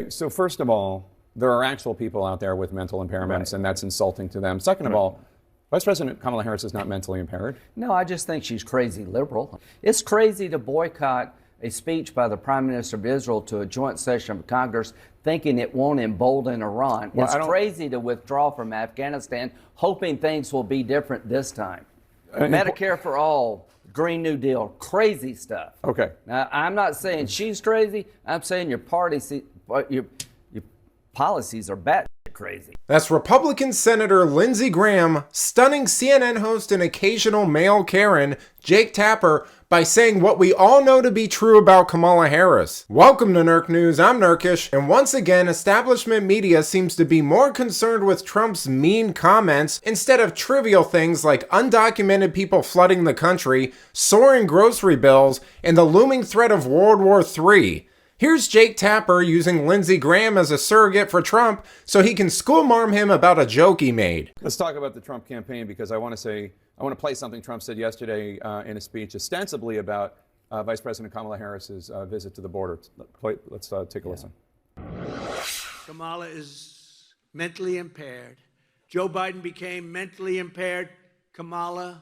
So first of all, there are actual people out there with mental impairments, Right. and that's insulting to them. Second of all, Vice President Kamala Harris is not mentally impaired. No, I just think she's crazy liberal. It's crazy to boycott a speech by the Prime Minister of Israel to a joint session of Congress thinking it won't embolden Iran. Well, it's crazy to withdraw from Afghanistan hoping things will be different this time. Medicare for all, Green New Deal, crazy stuff. Okay. Now, I'm not saying she's crazy. I'm saying your policies are batshit crazy. That's Republican Senator Lindsey Graham stunning CNN host and occasional male Karen, Jake Tapper, by saying what we all know to be true about Kamala Harris. Welcome to Nerk News, I'm Nerkish, and once again, establishment media seems to be more concerned with Trump's mean comments instead of trivial things like undocumented people flooding the country, soaring grocery bills, and the looming threat of World War III. Here's Jake Tapper using Lindsey Graham as a surrogate for Trump so he can schoolmarm him about a joke he made. Let's talk about the Trump campaign, because I want to play something Trump said yesterday in a speech ostensibly about Vice President Kamala Harris's visit to the border. Let's take a listen. Kamala is mentally impaired. Joe Biden became mentally impaired. Kamala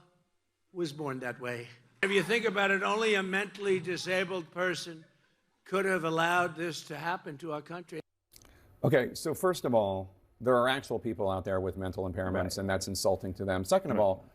was born that way. If you think about it, only a mentally disabled person could have allowed this to happen to our country. Okay, so first of all, there are actual people out there with mental impairments, Right. and that's insulting to them. Second of all,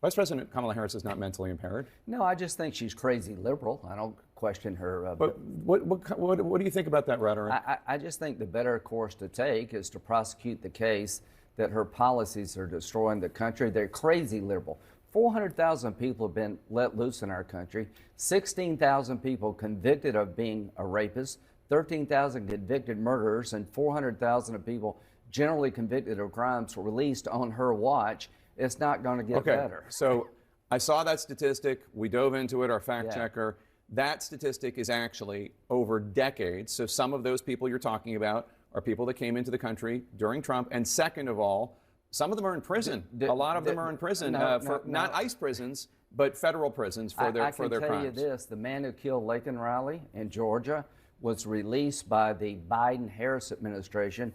Vice President Kamala Harris is not mentally impaired. No, I just think she's crazy liberal. I don't question her. But what do you think about that rhetoric? I just think the better course to take is to prosecute the case that her policies are destroying the country. They're crazy liberal. 400,000 people have been let loose in our country, 16,000 people convicted of being a rapist, 13,000 convicted murderers, and 400,000 of people generally convicted of crimes released on her watch. It's not going to get better. So I saw that statistic. We dove into it, our fact Yeah. checker. That statistic is actually over decades. So some of those people you're talking about are people that came into the country during Trump. And second of all, some of them are in prison. A lot of them are in prison, not ICE prisons, but federal prisons for their crimes. I can tell you this, the man who killed Laken Riley in Georgia was released by the Biden-Harris administration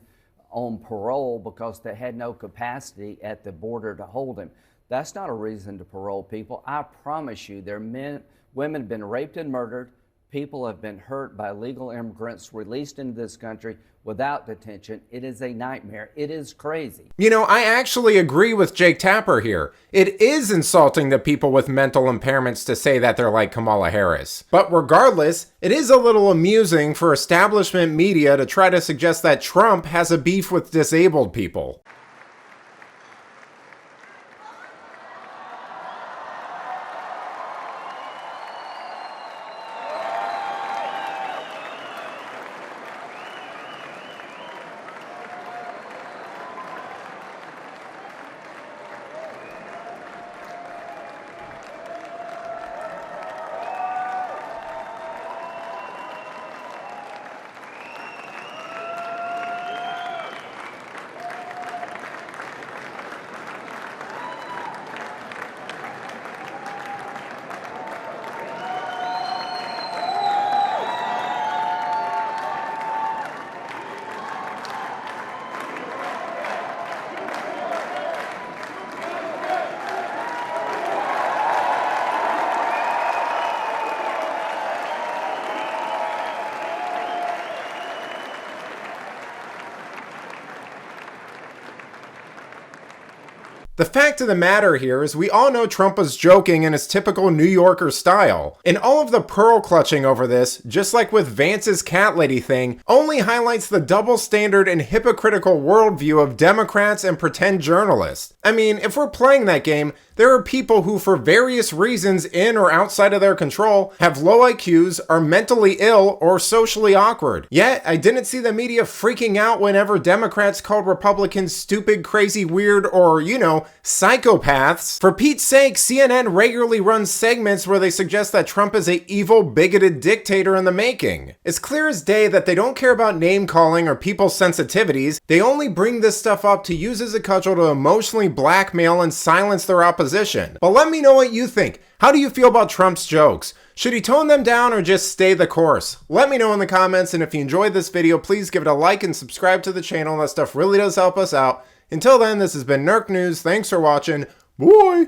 on parole because they had no capacity at the border to hold him. That's not a reason to parole people. I promise you, women have been raped and murdered. People have been hurt by illegal immigrants released into this country without detention. It is a nightmare. It is crazy. You know, I actually agree with Jake Tapper here. It is insulting to people with mental impairments to say that they're like Kamala Harris. But regardless, it is a little amusing for establishment media to try to suggest that Trump has a beef with disabled people. The fact of the matter here is we all know Trump was joking in his typical New Yorker style. And all of the pearl clutching over this, just like with Vance's cat lady thing, only highlights the double standard and hypocritical worldview of Democrats and pretend journalists. I mean, if we're playing that game, there are people who, for various reasons in or outside of their control, have low IQs, are mentally ill, or socially awkward. Yet, I didn't see the media freaking out whenever Democrats called Republicans stupid, crazy, weird, or, psychopaths. For Pete's sake, CNN regularly runs segments where they suggest that Trump is a evil, bigoted dictator in the making. It's clear as day that they don't care about name calling or people's sensitivities. They only bring this stuff up to use as a cudgel to emotionally blackmail and silence their opposition. But let me know what you think. How do you feel about Trump's jokes? Should he tone them down or just stay the course? Let me know in the comments, and if you enjoyed this video, please give it a like and subscribe to the channel. That stuff really does help us out. Until then, this has been Nerk News. Thanks for watching. Bye!